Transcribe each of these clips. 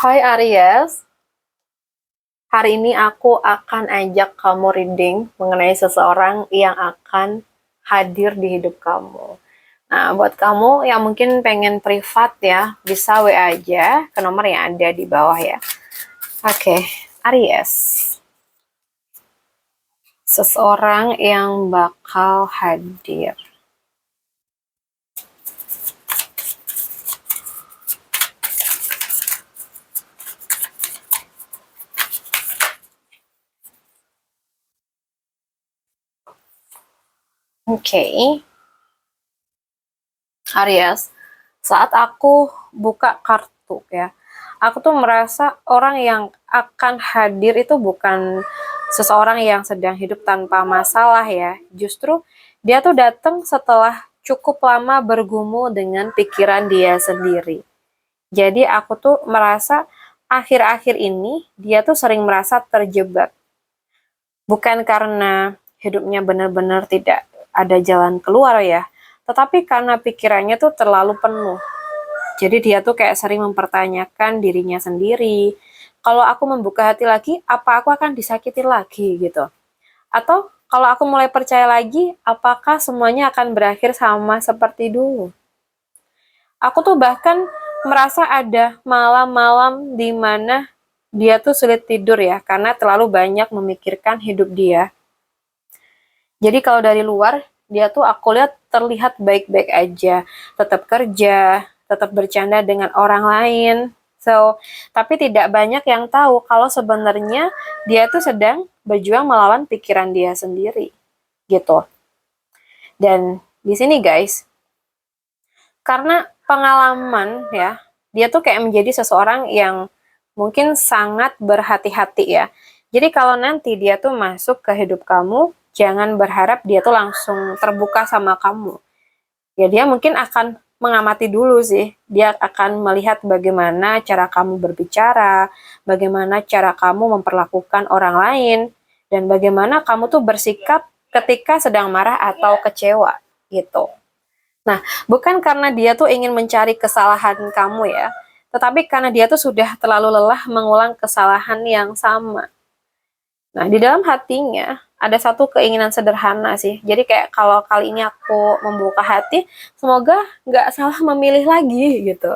Hai Aries, hari ini aku akan ajak kamu reading mengenai seseorang yang akan hadir di hidup kamu. Nah, buat kamu yang mungkin pengen privat ya, bisa WA aja ke nomor yang ada di bawah ya. Oke, Aries. Seseorang yang bakal hadir. Oke, Aries, saat aku buka kartu ya, aku tuh merasa orang yang akan hadir itu bukan seseorang yang sedang hidup tanpa masalah ya. Justru dia tuh datang setelah cukup lama bergumul dengan pikiran dia sendiri. Jadi aku tuh merasa akhir-akhir ini dia tuh sering merasa terjebak. Bukan karena hidupnya benar-benar tidak ada jalan keluar ya, tetapi karena pikirannya tuh terlalu penuh. Jadi dia tuh kayak sering mempertanyakan dirinya sendiri. Kalau aku membuka hati lagi, apa aku akan disakiti lagi gitu? Atau kalau aku mulai percaya lagi, apakah semuanya akan berakhir sama seperti dulu? Aku tuh bahkan merasa ada malam-malam di mana dia tuh sulit tidur ya, karena terlalu banyak memikirkan hidup dia. Jadi kalau dari luar, dia tuh aku lihat terlihat baik-baik aja, tetap kerja, tetap bercanda dengan orang lain. So, tapi tidak banyak yang tahu kalau sebenarnya dia tuh sedang berjuang melawan pikiran dia sendiri, gitu. Dan di sini guys, karena pengalaman ya, dia tuh kayak menjadi seseorang yang mungkin sangat berhati-hati ya. Jadi kalau nanti dia tuh masuk ke hidup kamu, jangan berharap dia tuh langsung terbuka sama kamu. Ya dia mungkin akan mengamati dulu sih. Dia akan melihat bagaimana cara kamu berbicara, bagaimana cara kamu memperlakukan orang lain, dan bagaimana kamu tuh bersikap ketika sedang marah atau kecewa gitu. Nah, bukan karena dia tuh ingin mencari kesalahan kamu ya, tetapi karena dia tuh sudah terlalu lelah mengulang kesalahan yang sama. Nah, di dalam hatinya ada satu keinginan sederhana sih. Jadi kayak kalau kali ini aku membuka hati, semoga nggak salah memilih lagi gitu.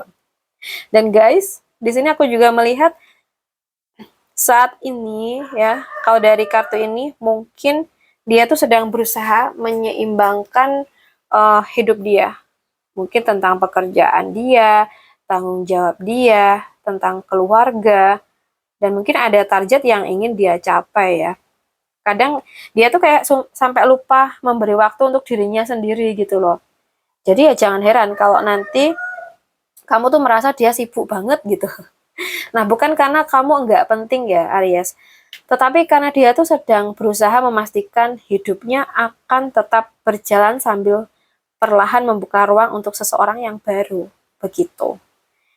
Dan guys, di sini aku juga melihat saat ini ya, kalau dari kartu ini mungkin dia tuh sedang berusaha menyeimbangkan hidup dia. Mungkin tentang pekerjaan dia, tanggung jawab dia, tentang keluarga, dan mungkin ada target yang ingin dia capai ya. Kadang dia tuh kayak sampai lupa memberi waktu untuk dirinya sendiri gitu loh. Jadi ya jangan heran kalau nanti kamu tuh merasa dia sibuk banget gitu. Nah, bukan karena kamu nggak penting ya, Aries. Tetapi karena dia tuh sedang berusaha memastikan hidupnya akan tetap berjalan sambil perlahan membuka ruang untuk seseorang yang baru. Begitu.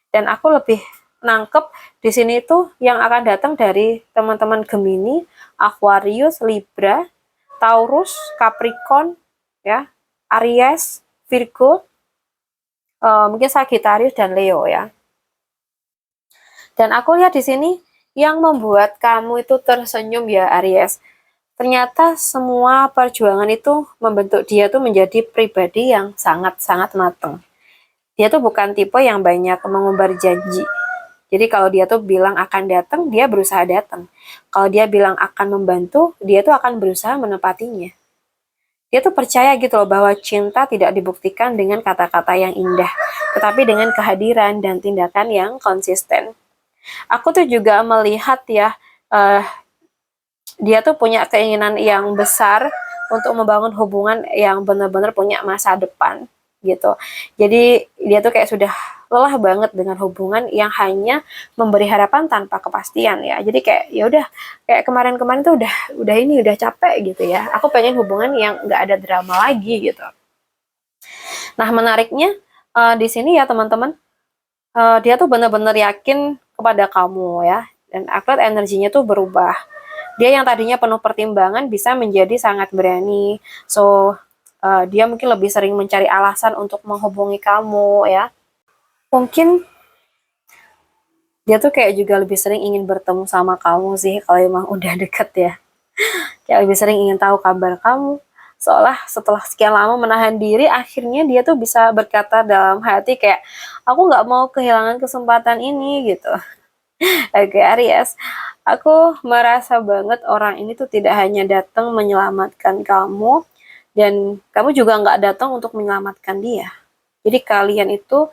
Dan aku lebih nangkep di sini tuh yang akan datang dari teman-teman Gemini, Aquarius, Libra, Taurus, Capricorn, ya, Aries, Virgo, mungkin Sagittarius dan Leo ya. Dan aku lihat di sini yang membuat kamu itu tersenyum ya Aries. Ternyata semua perjuangan itu membentuk dia tuh menjadi pribadi yang sangat-sangat matang. Dia tuh bukan tipe yang banyak mengumbar janji. Jadi kalau dia tuh bilang akan datang, dia berusaha datang. Kalau dia bilang akan membantu, dia tuh akan berusaha menepatinya. Dia tuh percaya gitu loh bahwa cinta tidak dibuktikan dengan kata-kata yang indah, tetapi dengan kehadiran dan tindakan yang konsisten. Aku tuh juga melihat ya, uh, dia tuh punya keinginan yang besar untuk membangun hubungan yang benar-benar punya masa depan gitu. Jadi dia tuh kayak sudah lelah banget dengan hubungan yang hanya memberi harapan tanpa kepastian ya. Jadi kayak ya udah kayak kemarin-kemarin tuh udah ini udah capek gitu ya. Aku pengen hubungan yang nggak ada drama lagi gitu. Nah menariknya di sini ya teman-teman, dia tuh benar-benar yakin kepada kamu ya. Dan aku lihat energinya tuh berubah. Dia yang tadinya penuh pertimbangan bisa menjadi sangat berani. So dia mungkin lebih sering mencari alasan untuk menghubungi kamu ya. Mungkin Dia tuh kayak juga lebih sering ingin bertemu sama kamu sih kalau emang udah deket ya. Kayak lebih sering ingin tahu kabar kamu. Seolah setelah sekian lama menahan diri, akhirnya dia tuh bisa berkata dalam hati kayak, aku nggak mau kehilangan kesempatan ini gitu. Oke, Aries, aku merasa banget orang ini tuh tidak hanya datang menyelamatkan kamu, dan kamu juga nggak datang untuk menyelamatkan dia. Jadi kalian itu,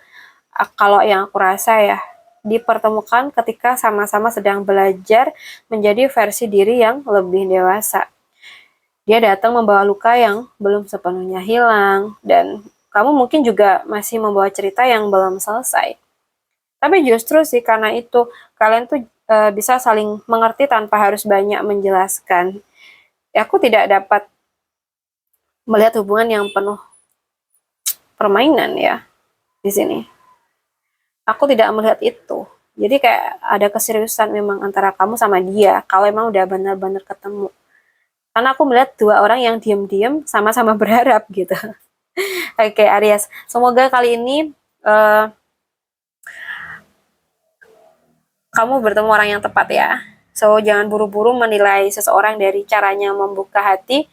kalau yang aku rasa ya, dipertemukan ketika sama-sama sedang belajar menjadi versi diri yang lebih dewasa. Dia datang membawa luka yang belum sepenuhnya hilang, dan kamu mungkin juga masih membawa cerita yang belum selesai. Tapi justru sih karena itu kalian tuh bisa saling mengerti tanpa harus banyak menjelaskan. Ya, aku tidak dapat melihat hubungan yang penuh permainan ya di sini. Aku tidak melihat itu. Jadi kayak ada keseriusan memang antara kamu sama dia kalau emang udah benar-benar ketemu. Karena aku melihat dua orang yang diam-diam sama-sama berharap gitu. Oke, Aries. Semoga kali ini uh, kamu bertemu orang yang tepat ya. So, jangan buru-buru menilai seseorang dari caranya membuka hati.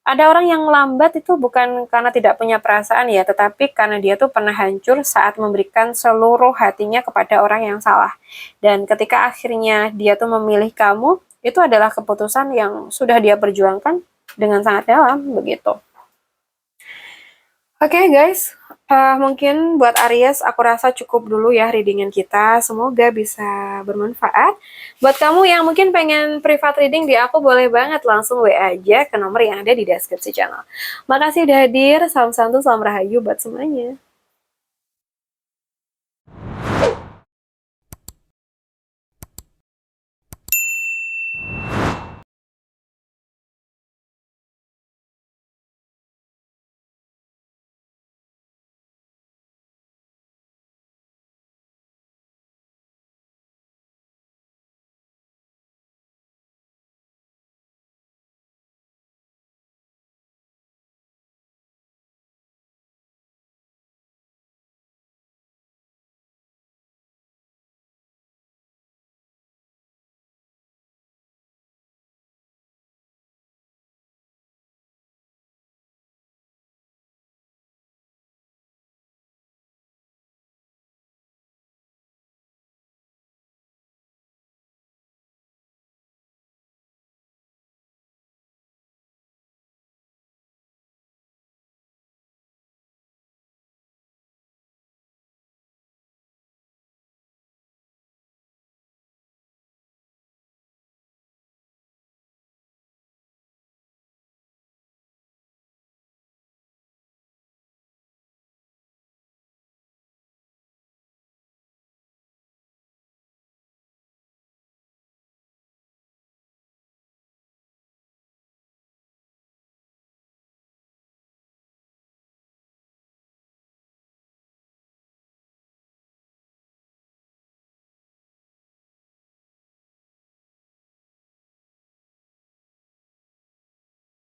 Ada orang yang lambat itu bukan karena tidak punya perasaan ya, tetapi karena dia tuh pernah hancur saat memberikan seluruh hatinya kepada orang yang salah. Dan ketika akhirnya dia tuh memilih kamu, itu adalah keputusan yang sudah dia perjuangkan dengan sangat dalam, begitu. Oke guys, mungkin buat Aries aku rasa cukup dulu ya readingan kita. Semoga bisa bermanfaat. Buat kamu yang mungkin pengen private reading di aku, boleh banget langsung WA aja ke nomor yang ada di deskripsi channel. Makasih udah hadir, salam santu, salam rahayu buat semuanya.